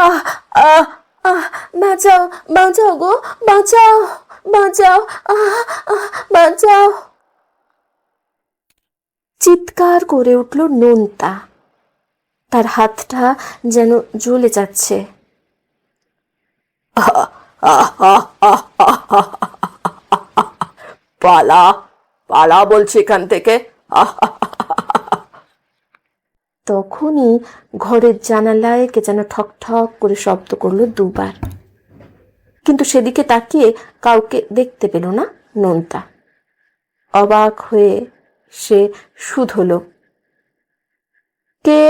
আহ আহ আহ বাঁচাও, বাঁচাও গো, বাঁচাও, বাঁচাও, বাঁচাও। চিৎকার করে উঠল নোনতা। তার হাতটা যেন জ্বলে যাচ্ছে। পালা, পালা বলছি এখান থেকে। তখনই ঘরের জানালায় কে যেন ঠক ঠক করে শব্দ করলো দুবার, কিন্তু সেদিকে তাকিয়ে কাউকে দেখতে পেল না নোনতা। অবাক হয়ে সে শুধল, কে?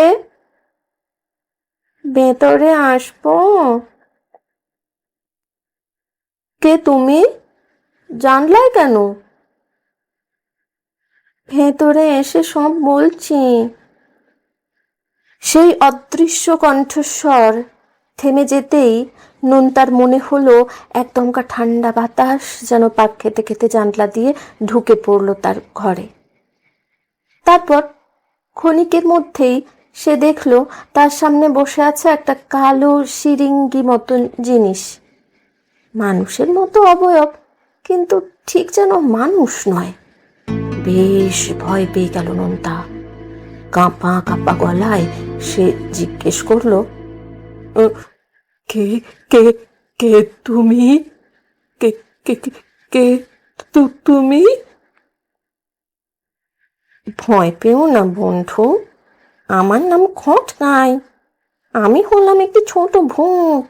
ভেতরে আসবো? কে তুমি? জানলায় কেন? ভেতরে এসে সব বলছি। সেই অদৃশ্য কণ্ঠস্বর থেমে যেতেই নোনতার মনে হলো একদমকা ঠান্ডা বাতাস যেন পাক খেতে খেতে জানলা দিয়ে ঢুকে পড়ল তার ঘরে। তারপর ক্ষণিকের মধ্যেই সে দেখল তার সামনে বসে আছে একটা কালো শিরিঙ্গি মতন জিনিস। মানুষের মতো অবয়ব, কিন্তু ঠিক যেন মানুষ নয়। বেশ ভয় পেয়ে গেল নোনতা। কাঁপা কাঁপা গলায় সে জিজ্ঞেস করল, কে কে কে তুমি? কে কে কে তুমি? ভয় পেও না বন্ধু, আমার নাম খটকাই। আমি হলাম একটি ছোট ভূত।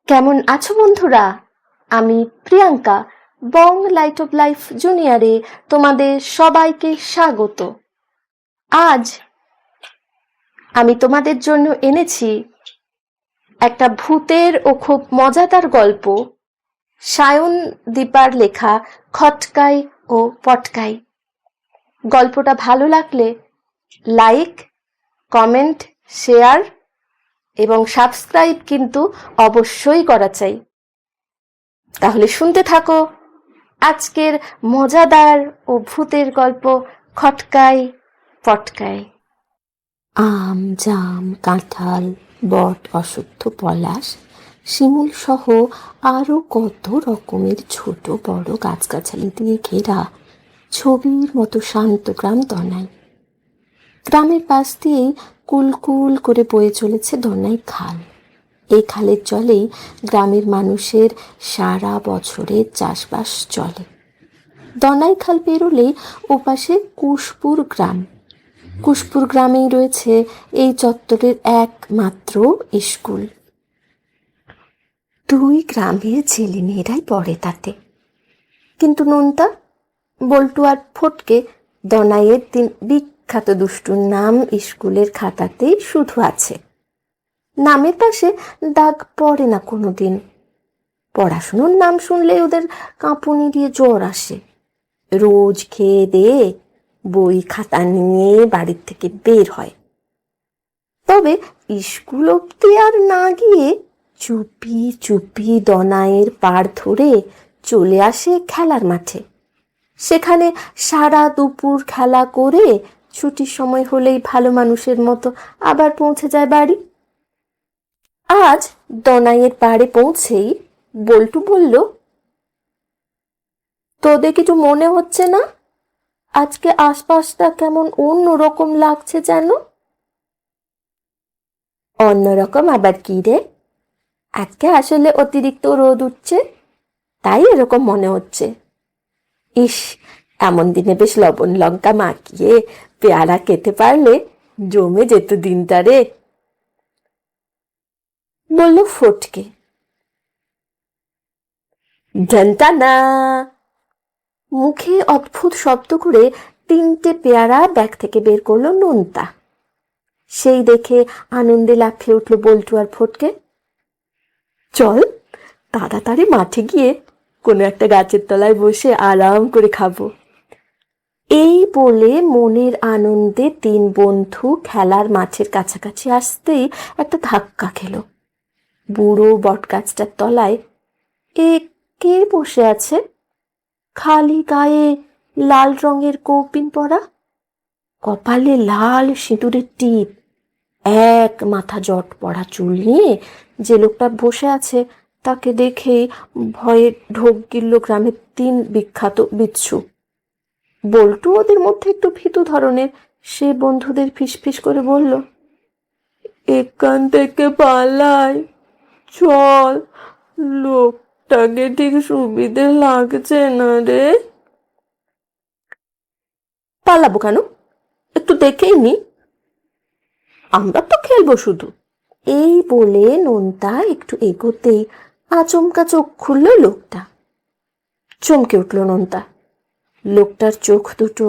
কেমন আছো বন্ধুরা? আমি প্রিয়াঙ্কা, বং লাইট অফ লাইফ জুনিয়রে তোমাদের সবাইকে স্বাগত। আজ আমি তোমাদের জন্য এনেছি একটা ভূতের ও খুব মজাদার গল্প, সায়ন দীপার লেখা খটকাই ও পটকাই। গল্পটা ভালো লাগলে লাইক, কমেন্ট, শেয়ার এবং সাবস্ক্রাইব কিন্তু অবশ্যই করা চাই। তাহলে শুনতে থাকো আজকের মজাদার ও ভূতের গল্প খটকাই পটকাই। আম, জাম, কাঁঠাল, বট, অশ্বত্থ, পলাশ, শিমুল সহ আরো কত রকমের ছোট বড় গাছগাছালি দিয়ে ঘেরা ছবির মতো শান্ত গ্রাম দনাই। গ্রামের পাশ দিয়েই কুলকুল করে বয়ে চলেছে দনাই খাল। এই খালের জলেই গ্রামের মানুষের সারা বছরের চাষবাস চলে। দনাই খাল পেরোলেই ওপাশে কুশপুর গ্রাম। কুশপুর গ্রামেই রয়েছে এই চত্বরের একমাত্র স্কুল। দুই গ্রামের ছেলেমেয়েরাই পড়ে তাতে, কিন্তু নোনতা, বল্টু আর ফটকে দনাইয়ের তিন বিখ্যাত দুষ্টুর নাম স্কুলের খাতাতেই শুধু আছে। নামের পাশে দাগ পড়ে না কোনোদিন। পড়াশুনোর নাম শুনলে ওদের কাঁপুনি দিয়ে জ্বর আসে। রোজ খেয়ে দিয়ে বই খাতা নিয়ে বাড়ির থেকে বের হয়। তবে স্কুল অব্দি আর না গিয়ে চুপি চুপি দনাইয়ের পাড় ধরে চলে আসে খেলার মাঠে। সেখানে সারা দুপুর খেলা করে ছুটির সময় হলেই ভালো মানুষের মতো আবার পৌঁছে যায় বাড়ি। আজ দনাইয়ের পাড়ে পৌঁছেই বল্টু বলল, তোদের কিছু মনে হচ্ছে না? আজকে আশপাশটা কেমন অন্যরকম লাগছে যেন। অন্যরকম আবার কি রে? আজকে আসলে অতিরিক্ত রোদ উঠছে, তাই এরকম মনে হচ্ছে। ইস, এমন দিনে বেশ লবণ লঙ্কা মাখিয়ে পেয়ারা খেতে পারলে জমে যেত দিনটা রে, বলল ফটকে। ঘন্টা না, মুখে অদ্ভুত শব্দ করে তিনটে পেয়ারা ব্যাগ থেকে বের করলো নোনতা। সেই দেখে আনন্দে লাফিয়ে উঠল বল্টু আর ফটকে। চল তাড়াতাড়ি মাঠে গিয়ে কোনো একটা গাছের তলায় বসে আরাম করে খাবো। এই বলে মনের আনন্দে তিন বন্ধু খেলার মাঠের কাছাকাছি আসতেই একটা ধাক্কা খেল। বুড়ো বটগাছটার তলায় কে বসে আছে? খালি গায়ে লাল রঙের কৌপিন পরা, কপালে লাল সিঁদুরের টিপ, এক মাথা জট পড়া চুল নিয়ে যে লোকটা বসে আছে তাকে দেখেই ভয়ে ঢোক গিলল গ্রামের 3 বিখ্যাত বিচ্ছু। বল্টু ওদের মধ্যে একটু ভীতু ধরনের। সে বন্ধুদের ফিসফিস করে বলল, এখান থেকে পালাই, চল, লোকটাকে ঠিক সুবিধে লাগছে না রে। পালাবো কেন, একটু দেখেই নি, আমরা তো খেলবো শুধু। এই বলে নোনতা একটু এগোতেই আচমকা চোখ খুলল লোকটা। চমকে উঠল নোনতা। লোকটার চোখ দুটো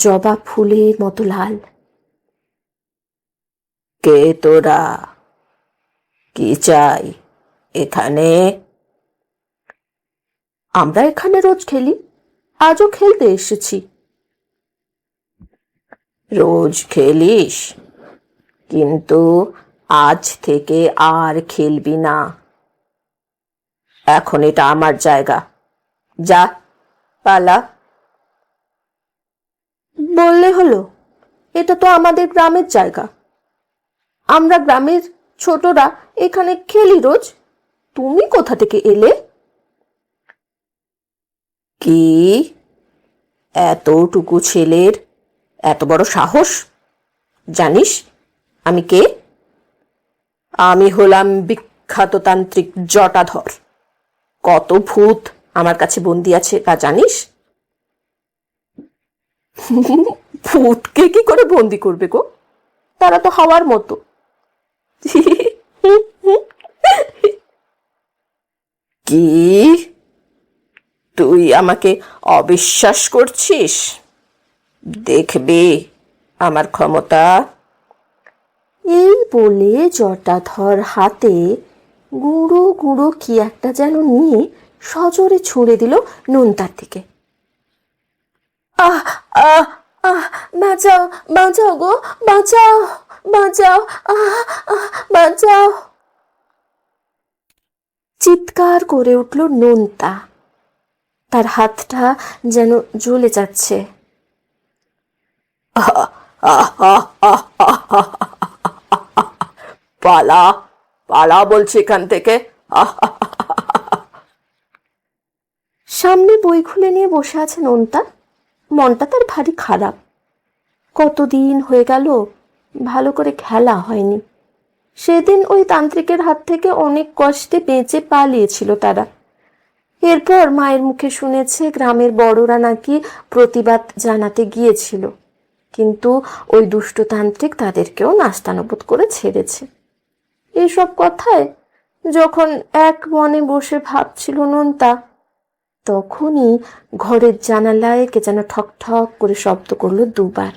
জবা ফুলের মতো লাল। কে তোরা, কি চাই এখানে? আমরা এখানে রোজ খেলি, আজও খেলতে এসেছি। রোজ খেলিস, কিন্তু আজ থেকে আর খেলবি না। এখন এটা আমার জায়গা, যা, পালা। বললে হলো, এটা তো আমাদের গ্রামের জায়গা, আমরা গ্রামের ছোটরা এখানে খেলি রোজ, তুমি কোথা থেকে এলে? কি, এতটুকু ছেলের এত বড় সাহস? জানিস আমি কে? আমি হলাম বিখ্যাত তান্ত্রিক জটাধর। কত ভূত আমার কাছে বন্দি আছে তা জানিস? ভূতকে কি করে বন্দি করবে গো, তারা তো হওয়ার মতো। কি, তুই আমাকে অবিশ্বাস করছিস? দেখবি আমার ক্ষমতা। এই বলে জটাধর হাতে গুঁড়ো গুঁড়ো কি একটা যেন নিয়ে সজোরে ছুঁড়ে দিল নোনতার দিকে। আহ আহ আহ, বাঁচাও, বাঁচাও গো, বাঁচাও, বাঁচাও, আহ আহ, বাঁচাও। চিৎকার করে উঠল নোনতা। তার হাতটা যেন জ্বলে যাচ্ছে। পালা, পালা বলছি এখান থেকে। সামনে বই খুলে নিয়ে বসে আছে নোনতা। মনটা তার ভারী খারাপ। কতদিন হয়ে গেল ভালো করে খেলা হয়নি। সেদিন ওই তান্ত্রিকের হাত থেকে অনেক কষ্টে বেঁচে পালিয়েছিল তারা। এরপর মায়ের মুখে শুনেছে গ্রামের বড়রা নাকি প্রতিবাদ জানাতে গিয়েছিল, কিন্তু ওই দুষ্টতান্ত্রিক তাদেরকেও নাস্তানুবোধ করে ছেড়েছে। এইসব কথায় যখন এক মনে বসে ভাবছিল নোনতা, তখনই ঘরের জানালায় কে যেন ঠক ঠক করে শব্দ করলো 2 বার।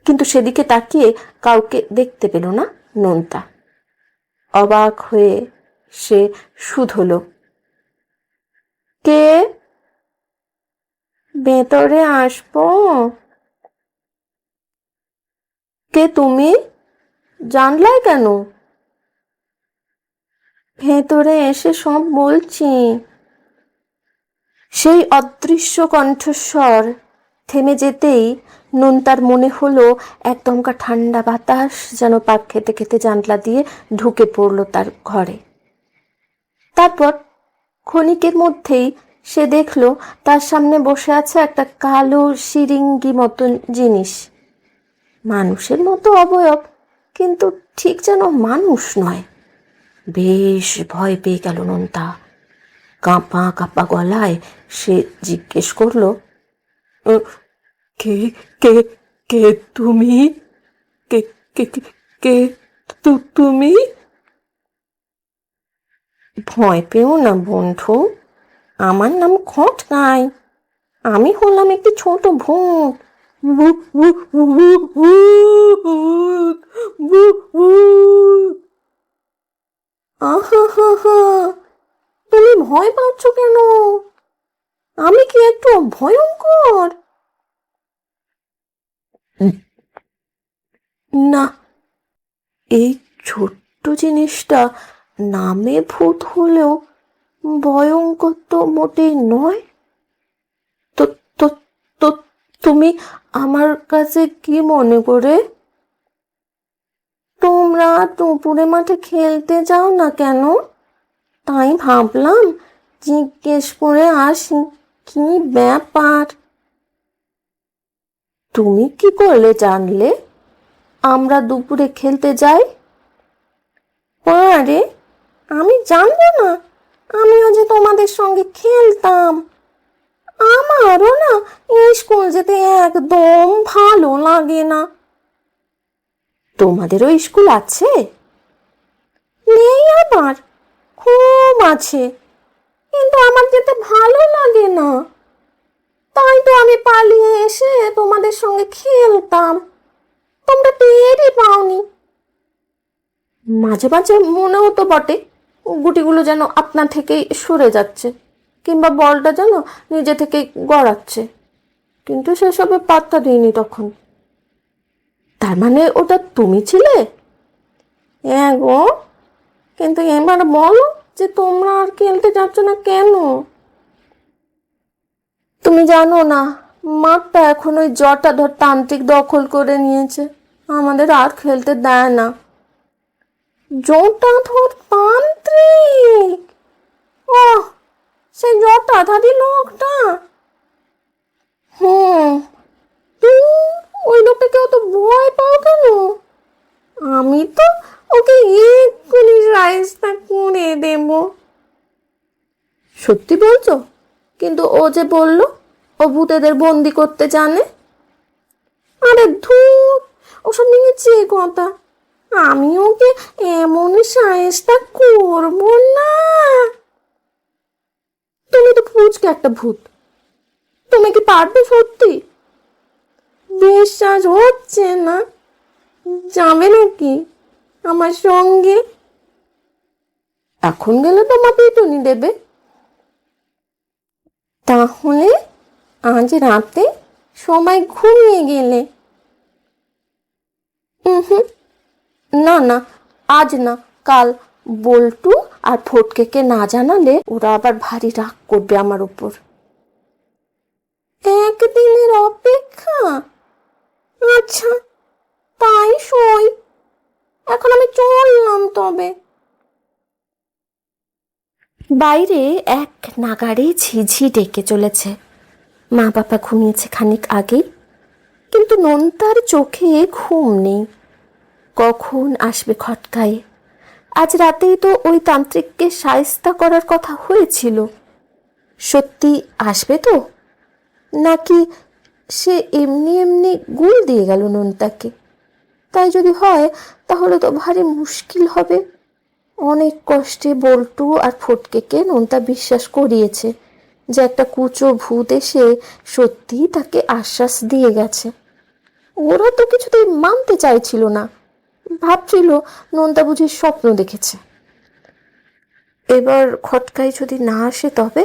কিন্তু সেদিকে তাকিয়ে কাউকে দেখতে পেল না নোনতা। অবাক হয়ে সে শুধল, কে? ভেতরে আসবো? কে তুমি? জানলায় কেন? ভেতরে এসে সব বলছি। সেই অদৃশ্য কণ্ঠস্বর থেমে যেতেই নোনতার মনে হলো এক দমকা ঠান্ডা বাতাস যেন পাক খেতে খেতে জানলা দিয়ে ঢুকে পড়ল তার ঘরে। তারপর ক্ষণিকের মধ্যেই সে দেখল তার সামনে বসে আছে একটা কালো শিরিঙ্গি মতন জিনিস। মানুষের মতো অবয়ব, কিন্তু ঠিক যেন মানুষ নয়। বেশ ভয় পেয়ে গেল নোনতা। কাঁপা কাঁপা গলায় সে জিজ্ঞেস করল, কে কে কে তুমি? কে কে কে তুমি? ভয় পেও না বন্ধু, আমার নাম খটকাই। আমি হলাম একটি ছোট ভূত। আহা, তুমি ভয় পাচ্ছ কেন? আমি কি একটু ভয়ঙ্কর? না, এই ছোট্ট জিনিসটা নামে ভূত হলেও ভয়ঙ্কর তো মোটেই নয়। তো তো তো তুমি আমার কাছে কি মনে করে? তোমরা দুপুরে মাঠে খেলতে যাও না কেন? তাই ভাবলাম জিজ্ঞেস করে আসি কি ব্যাপার। তুমি কি করলে জানলে আমরা দুপুরে খেলতে যাই? আরে, আমি জানবো না? আমিও যে তোমাদের সঙ্গে খেলতাম। আমারও না স্কুল যেতে একদম ভালো লাগে না। তোমাদেরও স্কুল আছে? নেই আবার, খুব আছে, কিন্তু আমার যেতে ভালো লাগে না। তাই তো আমি পালিয়ে এসে তোমাদের সঙ্গে খেলতাম। তোমরা টেরই পাওনি। মাঝে মাঝে মনে হতো বটে গুটিগুলো যেন আপনা থেকেই সরে যাচ্ছে, কিংবা বলটা যেন নিজে থেকেই গড়াচ্ছে, কিন্তু সেসবে পাত্তা দিইনি তখন। তার মানে ওটা তুমি ছিলে? হ্যাঁ গো, কিন্তু এবার বলো যে তোমরা আর খেলতে যাচ্ছ না কেন? তুমি জানো না, মাঠটা এখন ওই জটাধর তান্ত্রিক দখল করে নিয়েছে, আমাদের আর খেলতে দেয় না। জটাধর তান্ত্রিক? ওহ, সেই জটাধারী লোকটা? হুম। তুই ওই লোকটাকে অত ভয় পাও কেন? আমি তো ওকে এক্ষুনি রাইসটা করে দেব। সত্যি বলছো? কিন্তু ও যে বলল ও ভূতেদের বন্দি করতে জানে। আরে ধুর, ওসব নিয়েছে কথা। আমি ওকে এমন সাহেসটা করব না। তুমি তো ফুচকে একটা ভূত, তুমি কি পারবে সত্যি? বিশ্বাস হচ্ছে না? যাবে নাকি আমার সঙ্গে? এখন গেলে তোমার পিটুনি দেবে। তাহলে আজ রাতে সময় ঘুমিয়ে গেলে? হুম, না না, আজ না, কাল। বল্টু আর ফটকেকে না জানালে ওরা আবার ভারী রাগ করবে আমার উপর। একদিনের অপেক্ষা? আচ্ছা, তাই সই। এখন আমি চললাম তবে। বাইরে এক নাগাড়ে ঝিঝি ডেকে চলেছে। মা বাবা ঘুমিয়েছে খানিক আগেই, কিন্তু নন্তার চোখে ঘুম নেই। কখন আসবে খটকায়? আজ রাতেই তো ওই তান্ত্রিককে শায়েস্তা করার কথা হয়েছিল। সত্যি আসবে তো, নাকি সে এমনি এমনি গুল দিয়ে গেল নন্তাকে? তাই যদি হয় তাহলে তো ভারী মুশকিল হবে। অনেক কষ্টে বল্টু আর ফটকেকে নন্তা বিশ্বাস করিয়েছে যে একটা কুচো ভূত এসে সত্যিই তাকে আশ্বাস দিয়ে গেছে। ওরা তো কিছুতেই মানতে চাইছিল না, ভাবছিল নন্তা বুঝি স্বপ্ন দেখেছে। এবার খটকাই যদি না আসে তবে?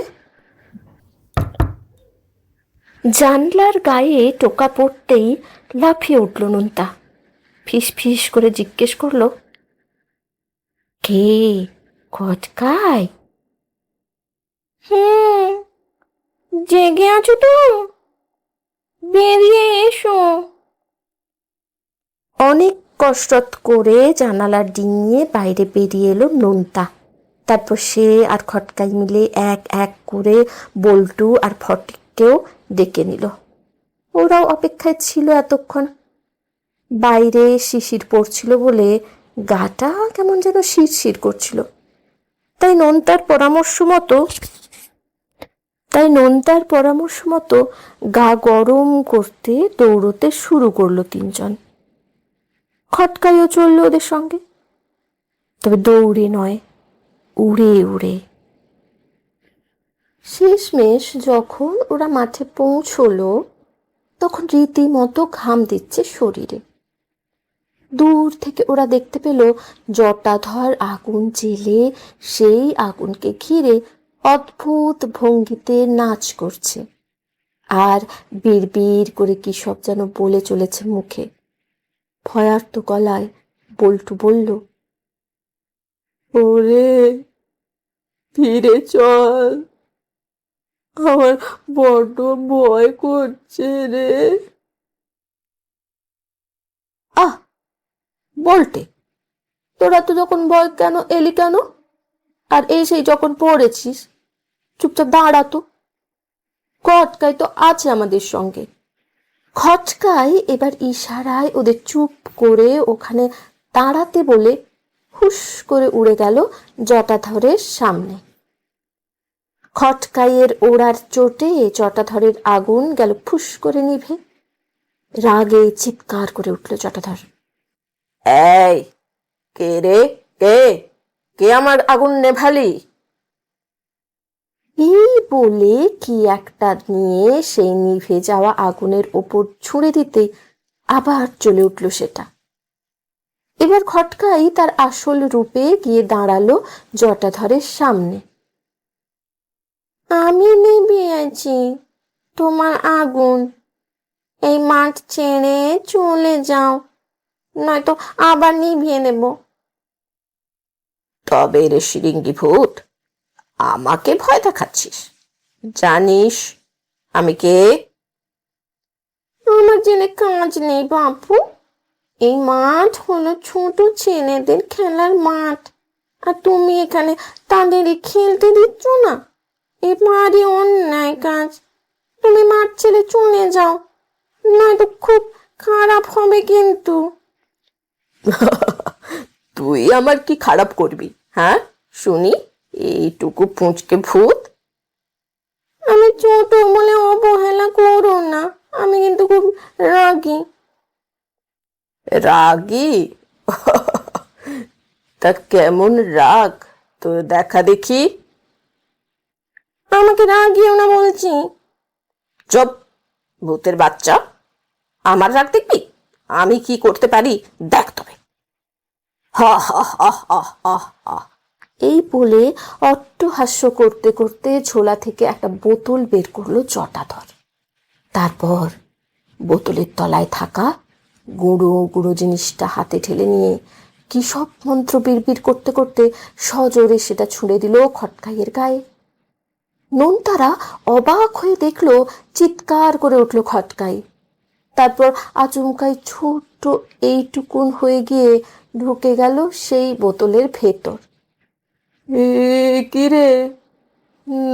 জানলার গায়ে টোকা পড়তেই লাফিয়ে উঠল নন্তা। ফিস ফিস করে জিজ্ঞেস করলো, কে? খটকাই? হুম, জেগে আছো তো? বেরিয়ে এসো। অনেক কসরত করে জানালা ডিঙিয়ে বাইরে বেরিয়ে এলো নন্তা। তারপর সে আর খটকাই মিলে এক এক করে বল্টু আর ফটিককেও ডেকে নিল। ওরাও অপেক্ষায় ছিল এতক্ষণ। বাইরে শিশির পড়ছিল বলে গাটা কেমন যেন শিরশির করছিল। তাই নন্তার পরামর্শ মতো গা গরম করতে দৌড়তে শুরু করলো তিনজন। খটকাইও চলল ওদের সঙ্গে, তবে দৌড়ে নয়, উড়ে উড়ে। শেষমেশ যখন ওরা মাঠে পৌঁছলো তখন রীতিমতো ঘাম দিচ্ছে শরীরে। দূর থেকে ওরা দেখতে পেল জটাধর আগুন জেলে সেই আগুনকে ঘিরে অদ্ভুত ভঙ্গিতে নাচ করছে, আর বিড়বিড় করে কি সব যেন বলে চলেছে মুখে। ভয়ার্ত গলায় বল্টু বলল, ওরে ফিরে চল, আমার বড্ড ভয় করছে রে। আহ বলতে, তোরা তো যখন ভয় কেন এলি কেন? আর এসেই যখন পড়েছিস চুপচাপ দাঁড়াতো। খটকাই তো আছে আমাদের সঙ্গে। খটকাই এবার ইশারায় ওদের চুপ করে ওখানে দাঁড়াতে বলে হুস করে উড়ে গেল জটাধরের সামনে। খটকাইয়ের ওড়ার চোটে জটাধরের আগুন গেল ফুস করে নিভে। রাগে চিৎকার করে উঠল জটাধর, এই কে রে, কে কে আমার আগুন নেভালি? এই বলে কি একটা নিয়ে সেই নিভে যাওয়া আগুনের ওপর ছুঁড়ে দিতে আবার জ্বলে উঠল সেটা। এবার খটকাই তার আসল রূপে গিয়ে দাঁড়ালো জটাধরের সামনে। আমি নিভিয়েছি তোমার আগুন, এই মাঠ ছেড়ে চলে যাও, নয়তো আবার নিভিয়ে নেব। তবে রে শিরিঙ্গি ভূত, আমাকে ভয় দেখাচ্ছিস? জানিস আমি কে? আমার জেনে কাজ নেই বাপু। এই মাঠ হলো ছোট ছেলেদের খেলার মাঠ, আর তুমি এখানে তাদেরই খেলতে দিচ্ছ না। এ ভারী অন্যায় কাজ। তুমি মাঠ ছেড়ে চলে যাও, নয়তো খুব খারাপ হবে কিন্তু। তুই আমার কি খারাপ করবি, হ্যাঁ শুনি? এইটুকু পুঁচকে ভূত। আমি ছোট বলে অবহেলা করো না, আমি কিন্তু খুব রাগী। রাগী? তা কেমন রাগ তো দেখা দেখি। আমাকে রাগিও না বলছি। চুপ ভূতের বাচ্চা, আমার রাগ দেখবি? আমি কি করতে পারি দেখ তবে। হা হা হা হা হা হা। এই বলে অট্টহাস্য করতে করতে ঝোলা থেকে একটা বোতল বের করলো জটাধর। তারপর বোতলের তলায় থাকা গুঁড়ো গুঁড়ো জিনিসটা হাতে ঠেলে নিয়ে কি সব মন্ত্র বিড়বিড় করতে করতে সজোরে সেটা ছুঁড়ে দিল খটকাইয়ের গায়ে। নন্তারা অবাক হয়ে দেখলো, চিৎকার করে উঠল খটকাই। তারপর আচমকাই ছোট্ট এইটুকুন হয়ে গিয়ে ঢুকে গেল সেই বোতলের ভেতর। এ কি রে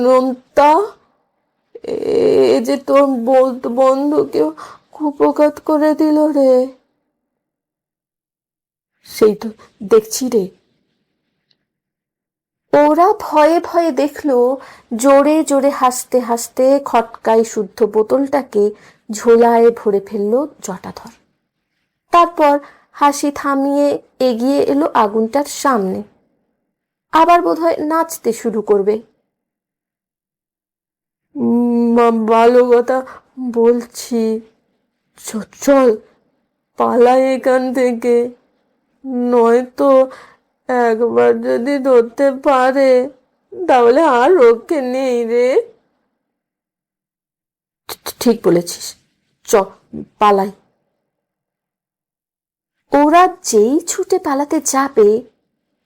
নোনতা, এ যে তোর বন্ধুকেও কুপঘাত করে দিল রে। সেই তো দেখছি রে। ওরা ভয়ে ভয়ে দেখলো জোরে জোরে হাসতে হাসতে খটকাই শুদ্ধ বোতলটাকে ঝোলায় ভরে ফেললো জটাধর। তারপর হাসি থামিয়ে এগিয়ে এলো আগুনটার সামনে। আবার বোধহয় নাচতে শুরু করবে। ভালো কথা বলছি, চল পালাই এখান থেকে, নয়তো একবার যদি ধরতে পারে তাহলে আর রক্ষে নেই রে। ঠিক বলেছিস, চ পালাই। ওরা যেই ছুটে পালাতে যাবে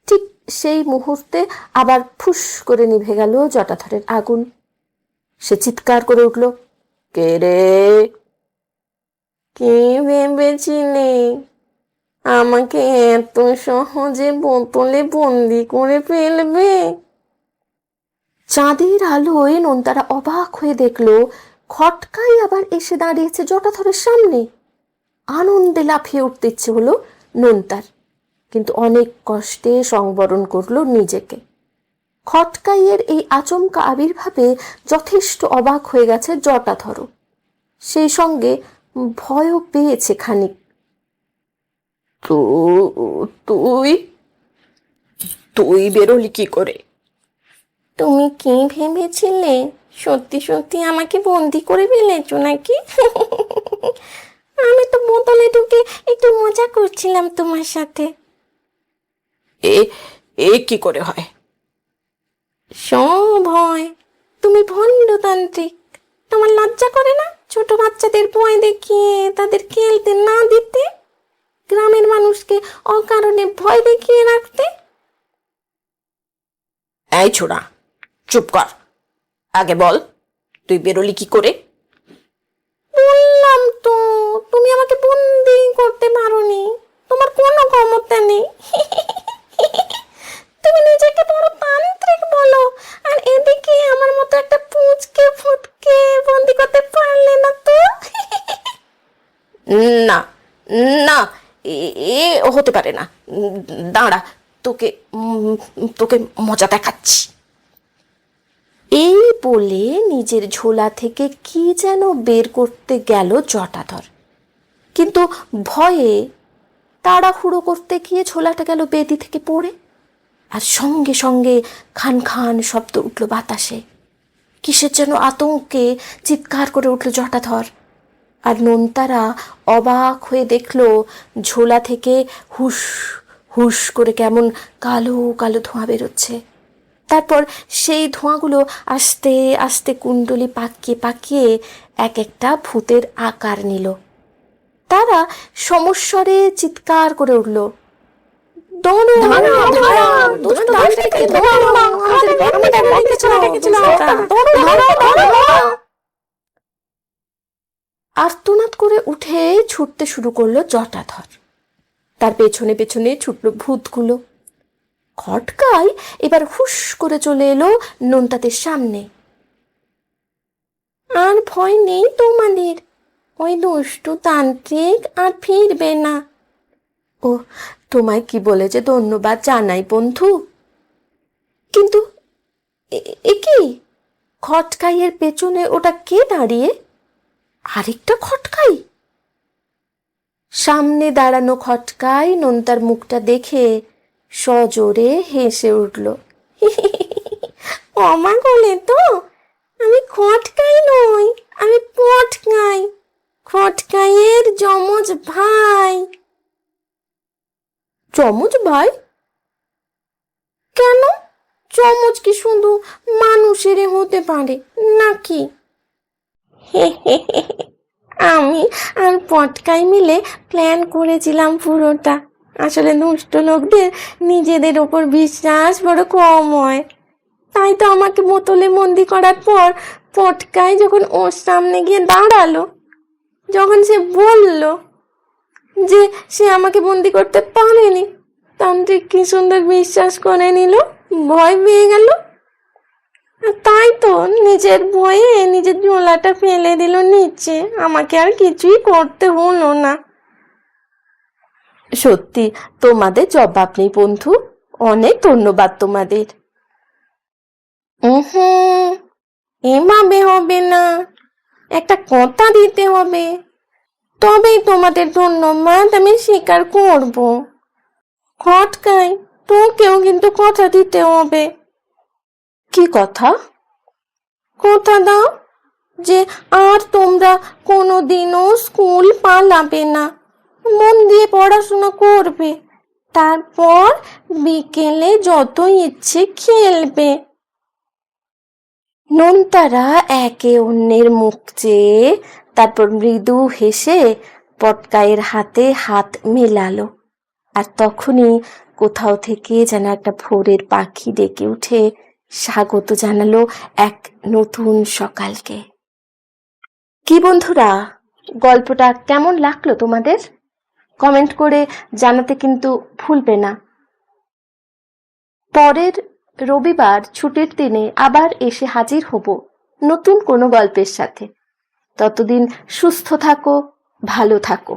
ঠিক সেই মুহূর্তে আবার ফুস করে নিভে গেল জটাধরের আগুন। সে চিৎকার করে উঠল, কে রে? কে ভেবেছিলে আমাকে এত সহজে বোতলে বন্দি করে ফেলবে? চাঁদের আলোয় নন্তারা অবাক হয়ে দেখলো খটকাই আবার এসে দাঁড়িয়েছে জটাধরের সামনে। আনন্দে লাফিয়ে উঠতে ইচ্ছে হলো নন্তার, কিন্তু অনেক কষ্টে সংবরণ করলো নিজেকে। খটকাইয়ের এই আচমকা আবির্ভাবে যথেষ্ট অবাক হয়ে গেছে জটাধরও, সেই সঙ্গে ভয়ও পেয়েছে খানিক। তুই তুই বেরোলি কি করে? তুমি কি ভেবেছিলে সত্যি সত্যি আমাকে বন্দি করে ফেলেছো নাকি? আমি তো বোতলে ঢুকে একটু মজা করছিলাম তোমার সাথে। এ এ কি করে হয়? সব হয়। তুমি ভণ্ডতান্ত্রিক, তোমার লজ্জা করে না ছোট বাচ্চাদের ভয় দেখিয়ে তাদের খেলতে না দিতে, গ্রামের মানুষকে অকারণে ভয় দেখিয়ে রাখতে? এই ছোড়া, চুপ কর। আগে বল তুই বেরোলি কি করে? বললাম তো তুমি আমাকে বন্দি করতে পারোনি, তোমার কোনো ক্ষমতা নেই। তুমি নিজেকে বড় তান্ত্রিক বলো, আর এদিকে আমার মতো একটা পুচকে ফুটকে বন্দি করতে পারলে না তো। না না, এ হতে পারে না, দাঁড়া, তোকে তোকে মজা দেখাচ্ছি। এই বলে নিজের ঝোলা থেকে কি যেন বের করতে গেল জটাধর, কিন্তু ভয়ে তাড়াহুড়ো করতে গিয়ে ঝোলাটা গেল বেদি থেকে পড়ে, আর সঙ্গে সঙ্গে খান খান শব্দ উঠল বাতাসে। কিসের যেন আতঙ্কে চিৎকার করে উঠল জটাধর, আর নোনতারা অবাক হয়ে দেখল ঝোলা থেকে হুস হুস করে কেমন কালো কালো ধোঁয়া বেরোচ্ছে। তারপর সেই ধোঁয়াগুলো আস্তে আস্তে কুণ্ডলি পাকিয়ে পাকিয়ে এক একটা ভূতের আকার নিল। তারা সমস্বরে চিৎকার করে উঠল, আর্তনাদ করে উঠে ছুটতে শুরু করলো জটাধর। তার পেছনে পেছনে ছুটল ভূতগুলো। খটকাই এবার হুস করে চলে এলো নোনতাদের সামনে। আর ভয় নেই তোমাদের, ওই দুষ্টু তান্ত্রিক আর ফিরবে না। ও, তোমায় কি বলে যে ধন্যবাদ জানাই বন্ধু। কিন্তু এ কি, খটকাইয়ের পেছনে ওটা কে দাঁড়িয়ে? আরেকটা খটকাই। সামনে দাঁড়ানো খটকাই নোনতার মুখটা দেখে সজোরে হেসে উঠল। ক্ষমা করলে তো, আমি খটকাই নই, আমি পটকাই, খটকাইয়ের যমজ ভাই। যমজ ভাই? কেন, যমজ কি শুধু মানুষের হতে পারে নাকি? আমি আর পটকাই মিলে প্ল্যান করেছিলাম পুরোটা। আসলে দুষ্ট লোকদের নিজেদের ওপর বিশ্বাস বড় কম হয়, তাই তো আমাকে বোতলে বন্দি করার পর পটকাই যখন ওর সামনে গিয়ে দাঁড়ালো, যখন সে বলল যে সে আমাকে বন্দি করতে পারেনি, তান্ত্রিক কি সুন্দর বিশ্বাস করে নিল, ভয় পেয়ে গেল। তাই তো নিজের ভয়ে নিজের ঝোলাটা ফেলে দিল নিচে, আমাকে আর কিছুই করতে হলো না। সত্যি তোমাদের জবাব নেই বন্ধু, অনেক ধন্যবাদ তোমাদের। এভাবে হবে না, একটা কথা দিতে হবে, তবেই তোমাদের ধন্যবাদ আমি স্বীকার করব। খটকাই, তোকেও কিন্তু কথা দিতে হবে। কি কথা? কথা দাও যে আর তোমরা কোনোদিনও স্কুল পালাবে না, মন দিয়ে পড়াশোনা করবে, তারপর বিকেলে যত ইচ্ছে খেলবে। নোনতারা একে অন্যের মুখ চেয়ে তারপর মৃদু হেসে পটকাইয়ের হাতে হাত মেলালো, আর তখনই কোথাও থেকে যেন একটা ভোরের পাখি ডেকে উঠে স্বাগত জানালো এক নতুন সকালকে। কি বন্ধুরা, গল্পটা কেমন লাগলো তোমাদের? কমেন্ট করে জানাতে কিন্তু ভুলবে না। পরের রবিবার ছুটির দিনে আবার এসে হাজির হব নতুন কোনো গল্পের সাথে। ততদিন সুস্থ থাকো, ভালো থাকো।